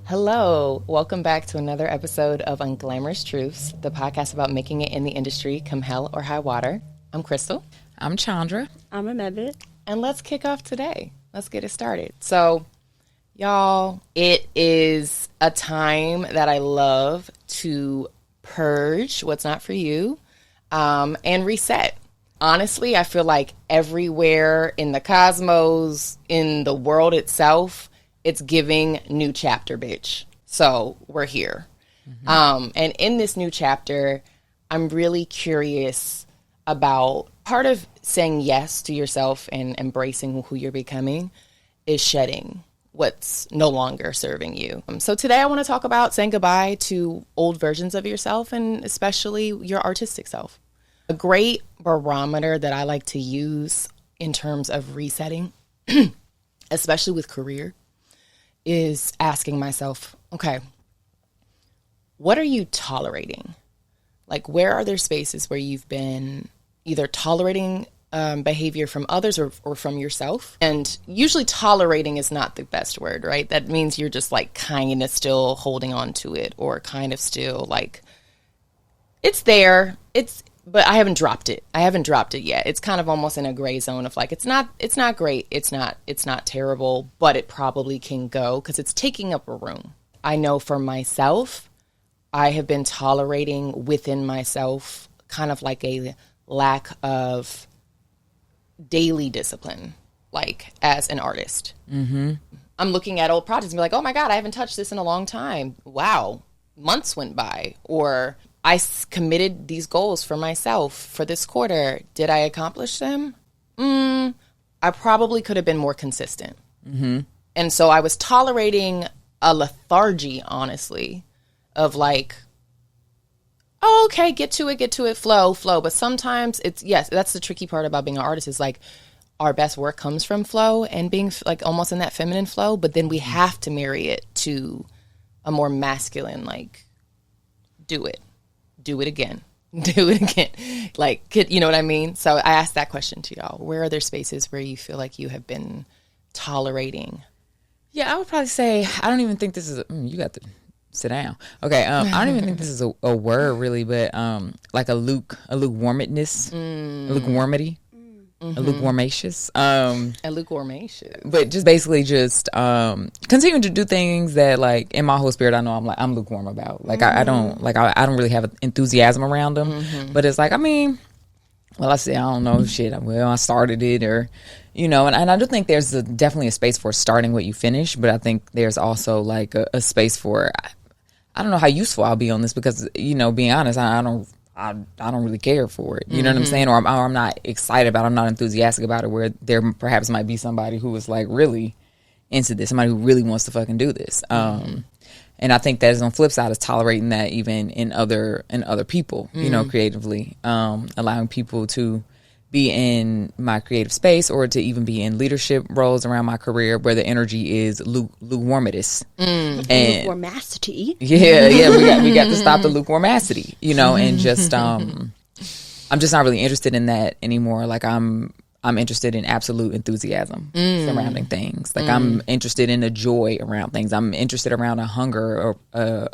Hello, welcome back to another episode of Unglamorous Truths, the podcast about making it in the industry come hell or high water. I'm Crystal. I'm Chandra. I'm Amebit. And let's kick off today. Let's get it started. So, y'all, it is a time that I love to purge what's not for you and reset. Honestly, I feel like everywhere in the cosmos, in the world itself, it's giving new chapter, bitch. So we're here. And in this new chapter, I'm really curious about part of saying yes to yourself and embracing who you're becoming is shedding what's no longer serving you. So today I want to talk about saying goodbye to old versions of yourself and especially your artistic self. A great barometer that I like to use in terms of resetting, especially with career, is asking myself, okay, what are you tolerating? Like, where are there spaces where you've been either tolerating behavior from others or from yourself? And usually tolerating is not the best word, right? That means you're just like kind of still holding on to it or kind of still like, it's there. But I haven't dropped it. I haven't dropped it yet. It's kind of almost in a gray zone of like, it's not great. It's not terrible, but it probably can go because it's taking up a room. I know for myself, I have been tolerating within myself kind of like a lack of daily discipline, like as an artist. Mm-hmm. I'm looking at old projects and be like, oh my God, I haven't touched this in a long time. Wow. Months went by. Or I committed these goals for myself for this quarter. Did I accomplish them? I probably could have been more consistent. Mm-hmm. And so I was tolerating a lethargy, honestly, of like, oh, okay, get to it, flow. But sometimes yes, that's the tricky part about being an artist is like our best work comes from flow and being like almost in that feminine flow. But then we have to marry it to a more masculine, like, do it again. Like, you know what I mean? So I asked that question to y'all. Where are there spaces where you feel like you have been tolerating? Yeah, I would probably say, I don't even think this is, you got to sit down. Okay, I don't even think this is a word really, but like a lukewarmness, a lukewarmity. Mm-hmm. A lukewarmacious. A lukewarmacious. But just basically just continuing to do things that like in my whole spirit I know I'm lukewarm about. Like I don't really have enthusiasm around them. Mm-hmm. But it's like, I mean, well, I say I don't know shit. Well, I started it or and I do think there's definitely a space for starting what you finish, but I think there's also like a space for I don't know how useful I'll be on this because, being honest, I don't really care for it. You know what I'm saying? Or I'm not excited about it. I'm not enthusiastic about it where there perhaps might be somebody who is like really into this, somebody who really wants to fucking do this. And I think that is on the flip side is tolerating that even in other people, creatively, allowing people to be in my creative space or to even be in leadership roles around my career where the energy is lukewarmitous. And lukewarmacity. Yeah, we got to stop the lukewarmacity, and just I'm just not really interested in that anymore. Like I'm interested in absolute enthusiasm surrounding things. Like I'm interested in a joy around things. I'm interested around a hunger or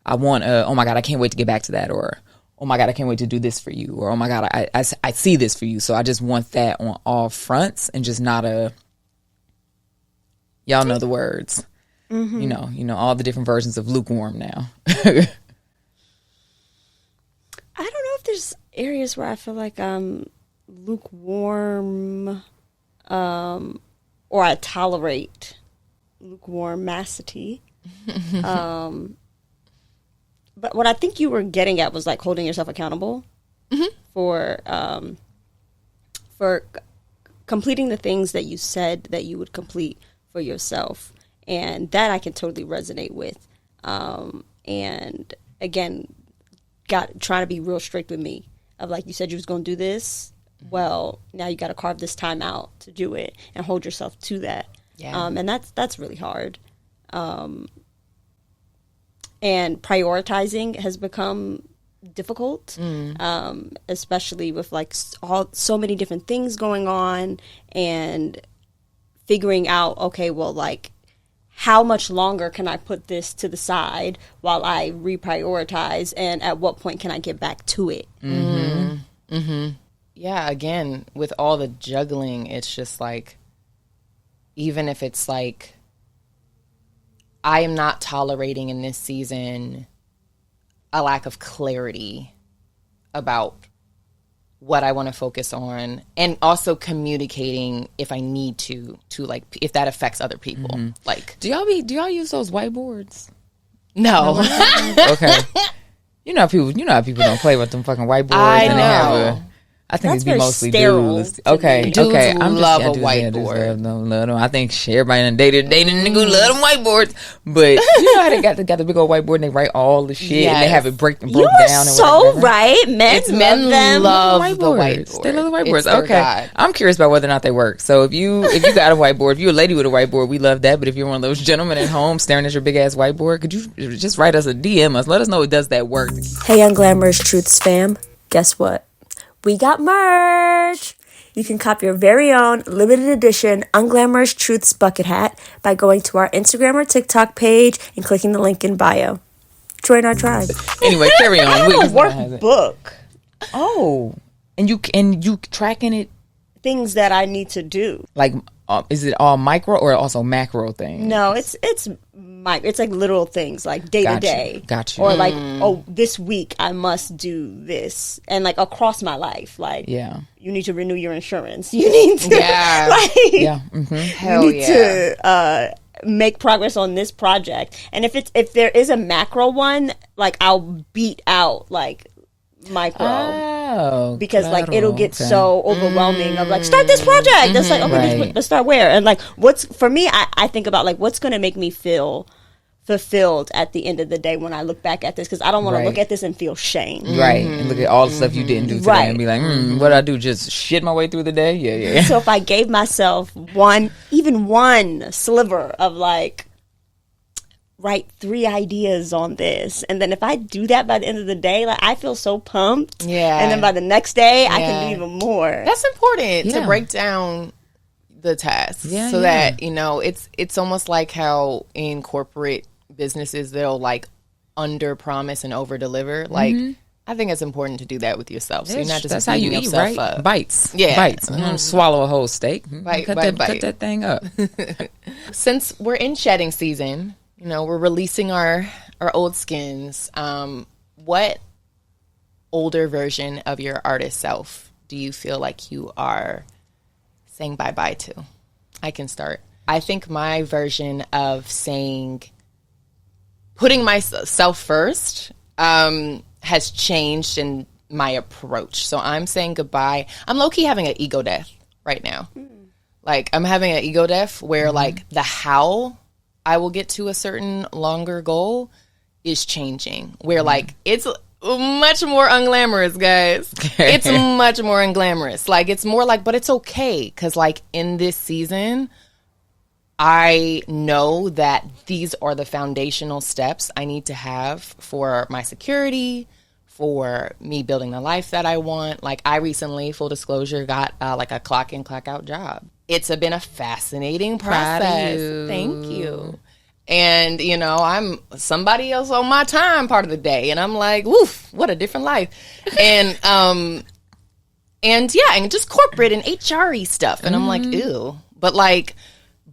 I want oh my God, I can't wait to get back to that, or oh my God, I can't wait to do this for you. Or, oh my God, I see this for you. So I just want that on all fronts and just not y'all know the words. Mm-hmm. All the different versions of lukewarm now. I don't know if there's areas where I feel like I'm lukewarm or I tolerate lukewarmacity. But what I think you were getting at was like holding yourself accountable for completing the things that you said that you would complete for yourself. And that I can totally resonate with. And again, trying to be real strict with me of like, you said you was going to do this. Well, now you got to carve this time out to do it and hold yourself to that. Yeah. And that's really hard. And prioritizing has become difficult, especially with like so many different things going on and figuring out, okay, well, like, how much longer can I put this to the side while I reprioritize, and at what point can I get back to it? Yeah, again, with all the juggling, it's just like, even if it's like, I am not tolerating in this season a lack of clarity about what I want to focus on, and also communicating if I need to like, if that affects other people. Like, Do y'all use those whiteboards? no. Okay. You know how people don't play with them fucking whiteboards. I and they have know. I think That's it'd be very mostly sterile dudes. to Okay, me. Dudes okay. love a dudes whiteboard. love them. I think everybody in dating nigga love them whiteboards. But you know how they got the big old whiteboard and they write all the shit and they have it broke You're down. And so whatever. right. Men love the whiteboard. They love the whiteboards. It's their Okay, God. I'm curious about whether or not they work. So if you got a whiteboard, if you're a lady with a whiteboard, we love that. But if you're one of those gentlemen at home staring at your big ass whiteboard, could you just write us a DM us? Let us know, does that work? Hey, Unglamorous Truths fam. Guess what? We got merch. You can cop your very own limited edition Unglamorous Truths bucket hat by going to our Instagram or TikTok page and clicking the link in bio. Join our tribe. Anyway, carry on. Workbook. Oh, and you tracking it Things that I need to do. like, is it all micro or also macro things? No, it's like little things, like day to day. Got you. Or like, oh, this week I must do this, and like across my life, like, Yeah. you need to renew your insurance. You need to, Yeah. like, Yeah. Hell you need to make progress on this project. And if there is a macro one, like, I'll beat out like micro. Oh, Because like claro. it'll get Okay. so overwhelming of like, start this project. That's like, okay, Right. let's start where? And like, what's for me, I think about like, what's going to make me feel fulfilled at the end of the day when I look back at this, because I don't want to look Right. at this and feel shame. Right, and look at all the stuff you didn't do today Right. and be like, what did I do? Just shit my way through the day? Yeah. So if I gave myself even one sliver of like, write 3 ideas on this, and then if I do that by the end of the day, like, I feel so pumped. Yeah. And then by the next day, I Yeah. can do even more. That's important to Yeah. break down the tasks Yeah, so yeah. that, it's almost like how in corporate businesses they'll like under promise and over deliver. Like, I think it's important to do that with yourself. So you're not just that's how you beating eat, yourself right? up. Bites. Yeah. Bites. You don't swallow a whole steak. Bite, cut bite, bite. that thing up. Since we're in shedding season, we're releasing our old skins. What older version of your artist self do you feel like you are saying bye-bye to? I can start. I think my version of putting myself first has changed in my approach. So I'm saying goodbye. I'm low-key having an ego death right now. Like, I'm having an ego death where like the how I will get to a certain longer goal is changing. Where like it's much more unglamorous, guys. It's much more unglamorous. Like, it's more like, but it's okay, because like in this season, I know that these are the foundational steps I need to have for my security, for me building the life that I want. Like, I recently, full disclosure, got like a clock in, clock out job. It's been a fascinating Proud of process. you. Thank you. And, I'm somebody else on my time part of the day. And I'm like, woof, what a different life. And yeah, and just corporate and HR-y stuff. And I'm like, ew.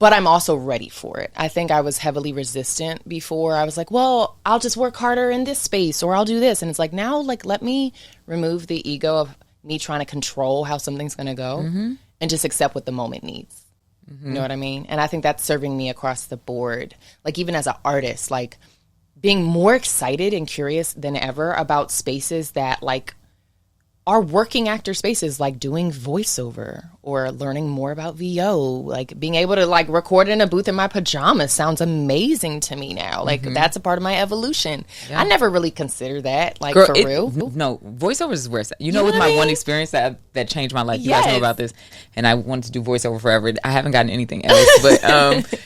But I'm also ready for it. I think I was heavily resistant before. I was like, well, I'll just work harder in this space, or I'll do this. And it's like, now, like, let me remove the ego of me trying to control how something's going to go and just accept what the moment needs. You know what I mean? And I think that's serving me across the board. Like, even as an artist, like, being more excited and curious than ever about spaces that, like, are working actor spaces, like doing voiceover or learning more about VO. Like, being able to like record in a booth in my pajamas sounds amazing to me now. Like, that's a part of my evolution. I never really considered that, like, Girl, for real. No, voiceover is where it's at. With my one experience that changed my life. You guys know Yes. about this. And I wanted to do voiceover forever. I haven't gotten anything else. But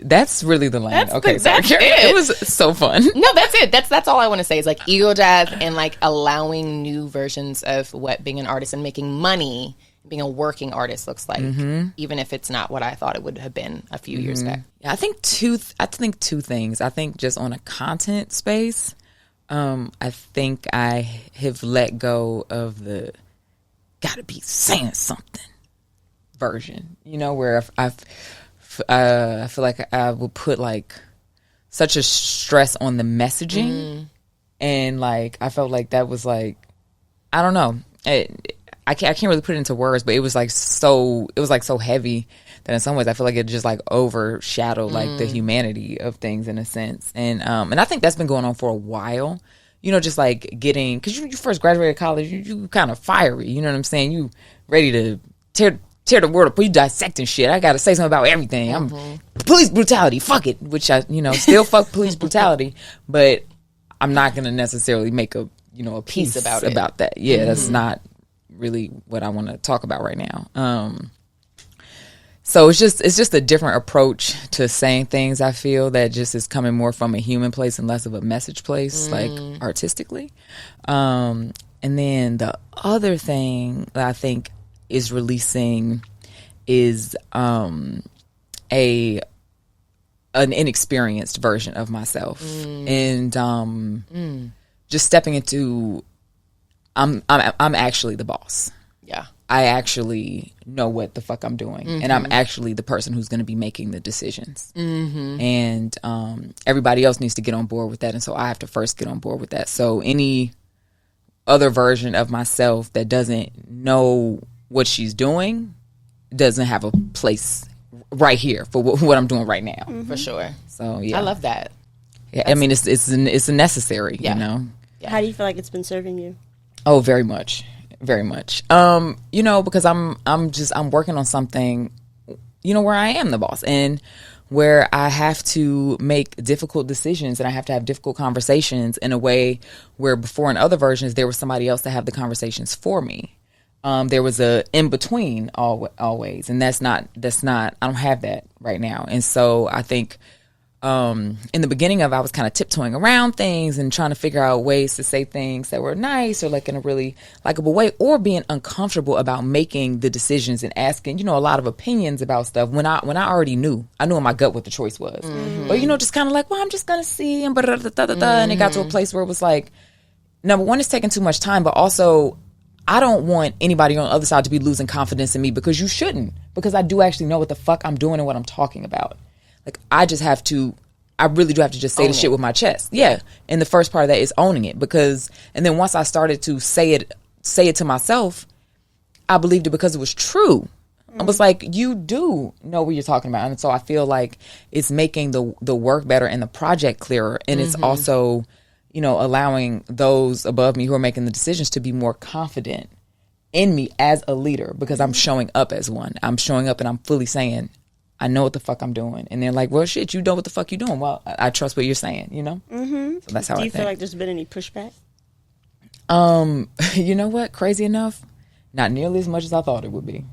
that's really the lane. Okay, that's sorry. it. It was so fun. No, that's it. That's all I want to say is like ego death and like allowing new versions of what being an artist and making money, being a working artist looks like, even if it's not what I thought it would have been a few years back. Yeah, I think two things. I think just on a content space, I think I have let go of the gotta be saying something version, where I feel like I will put like such a stress on the messaging, and like I felt like that was like, I don't know, I can't really put it into words, but it was like so heavy that in some ways I feel like it just like overshadowed like the humanity of things in a sense, and I think that's been going on for a while. Just like getting, because you first graduated college, you kind of fiery, you know what I'm saying? You ready to tear the world up, you dissecting shit. I got to say something about everything. I'm police brutality, fuck it, which I, still fuck police brutality, but I'm not going to necessarily make a piece about that. Yeah, that's not really what I want to talk about right now. So it's just a different approach to saying things, I feel, that just is coming more from a human place and less of a message place, like artistically. And then the other thing that I think is releasing is an inexperienced version of myself, and just stepping into I'm actually the boss. Yeah. I actually know what the fuck I'm doing, and I'm actually the person who's going to be making the decisions. And everybody else needs to get on board with that, and so I have to first get on board with that. So any other version of myself that doesn't know what she's doing doesn't have a place right here for what I'm doing right now. For sure. So yeah, I love that. Yeah, I mean it's a necessary, Yeah. How do you feel like it's been serving you? Oh, very much. Very much. Because I'm working on something, where I am the boss and where I have to make difficult decisions and I have to have difficult conversations in a way where before in other versions there was somebody else to have the conversations for me. There was a in between always, and that's not I don't have that right now. And so I think in the beginning I was kind of tiptoeing around things and trying to figure out ways to say things that were nice or like in a really likable way, or being uncomfortable about making the decisions and asking, a lot of opinions about stuff when I already knew. I knew in my gut what the choice was. But, just kind of like, well, I'm just going to see, and and it got to a place where it was like, number one, it's taking too much time, but also I don't want anybody on the other side to be losing confidence in me, because you shouldn't, because I do actually know what the fuck I'm doing and what I'm talking about. Like, I really do have to just say the shit with my chest. Yeah. And the first part of that is owning it, and then once I started to say it to myself, I believed it because it was true. I was like, you do know what you're talking about. And so I feel like it's making the work better and the project clearer. And it's also, allowing those above me who are making the decisions to be more confident in me as a leader, because I'm showing up as one. I'm showing up and I'm fully saying, I know what the fuck I'm doing. And they're like, well, shit, you know what the fuck you're doing. Well, I trust what you're saying, So that's how I think. Do you feel like there's been any pushback? You know what? Crazy enough, not nearly as much as I thought it would be.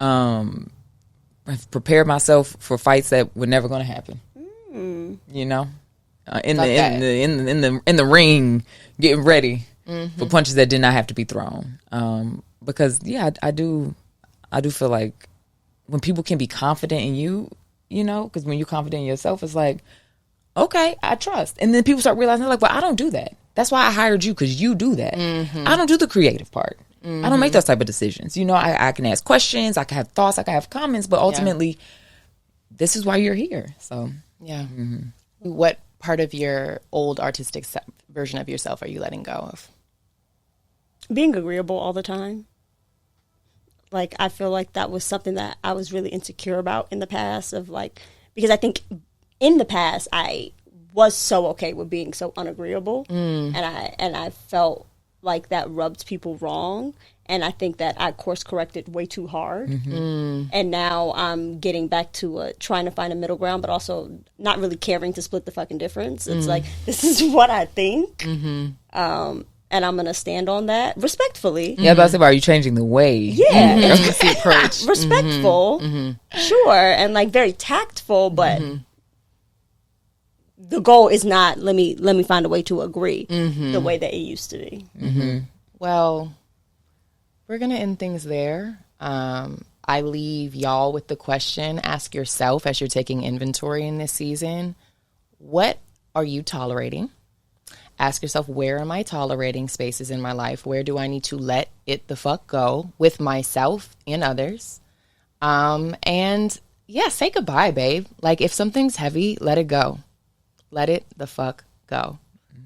I've prepared myself for fights that were never going to happen. In the ring, getting ready for punches that did not have to be thrown. Because I do feel like when people can be confident in you, because when you're confident in yourself, it's like, okay, I trust. And then people start realizing, they're like, well, I don't do that. That's why I hired you, because you do that. I don't do the creative part. I don't make those type of decisions. I can ask questions, I can have thoughts, I can have comments, but ultimately, this is why you're here. So, yeah. What part of your old artistic version of yourself are you letting go of? Being agreeable all the time. Like, I feel like that was something that I was really insecure about in the past, because I think in the past I was so okay with being so unagreeable, and I felt like that rubbed people wrong, and I think that I course corrected way too hard, and now I'm getting back to trying to find a middle ground, but also not really caring to split the fucking difference. It's like, this is what I think, and I'm gonna stand on that respectfully. Yeah, but I said, are you changing the way? Yeah, it's the approach. Respectful, sure, and like very tactful, but the goal is not let me find a way to agree the way that it used to be. Well, we're going to end things there. I leave y'all with the question, ask yourself as you're taking inventory in this season, what are you tolerating? Ask yourself, where am I tolerating spaces in my life? Where do I need to let it the fuck go with myself and others? And yeah, say goodbye, babe. Like, if something's heavy, let it go. Let it the fuck go.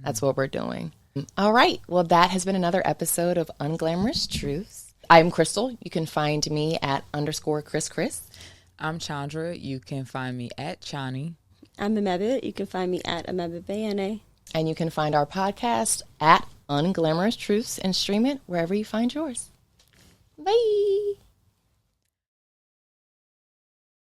That's what we're doing. All right. Well, that has been another episode of Unglamorous Truths. I'm Crystal. You can find me at _Chris. I'm Chandra. You can find me at Chani. I'm Amebe. You can find me at Amebe. And you can find our podcast at Unglamorous Truths and stream it wherever you find yours. Bye.